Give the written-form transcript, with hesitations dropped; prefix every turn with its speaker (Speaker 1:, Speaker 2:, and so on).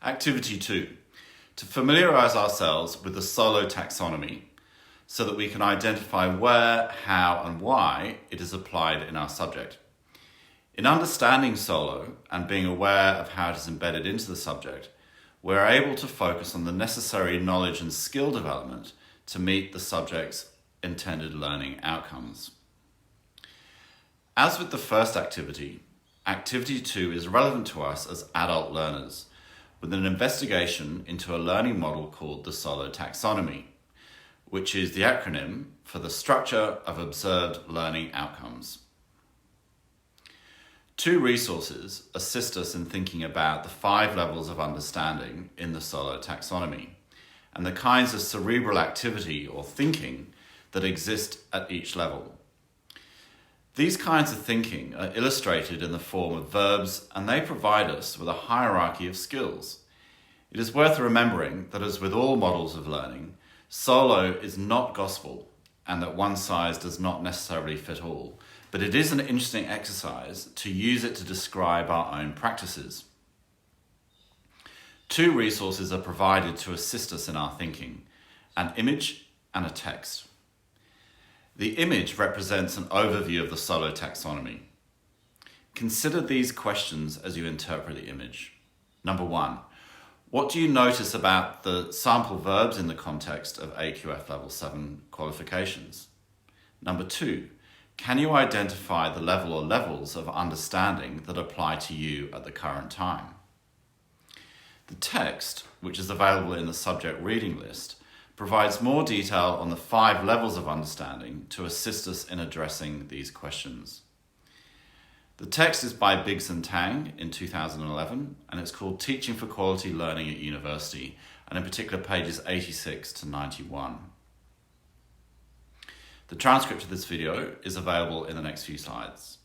Speaker 1: Activity 2. To familiarise ourselves with the Solow taxonomy so that we can identify where, how and why it is applied in our subject. In understanding Solow and being aware of how it is embedded into the subject, we're able to focus on the necessary knowledge and skill development to meet the subject's intended learning outcomes. As with the first activity, Activity 2 is relevant to us as adult learners, with an investigation into a learning model called the Solow taxonomy, which is the acronym for the Structure of Observed Learning Outcomes. 2 resources assist us in thinking about the 5 levels of understanding in the Solow taxonomy and the kinds of cerebral activity or thinking that exist at each level. These kinds of thinking are illustrated in the form of verbs, and they provide us with a hierarchy of skills. It is worth remembering that, as with all models of learning, Solow is not gospel, and that one size does not necessarily fit all, but it is an interesting exercise to use it to describe our own practices. 2 resources are provided to assist us in our thinking: an image and a text. The image represents an overview of the Solow taxonomy. Consider these questions as you interpret the image. Number 1, what do you notice about the sample verbs in the context of AQF Level 7 qualifications? Number 2, can you identify the level or levels of understanding that apply to you at the current time? The text, which is available in the subject reading list, provides more detail on the 5 levels of understanding to assist us in addressing these questions. The text is by Biggs and Tang in 2011, and it's called Teaching for Quality Learning at University, and in particular pages 86 to 91. The transcript of this video is available in the next few slides.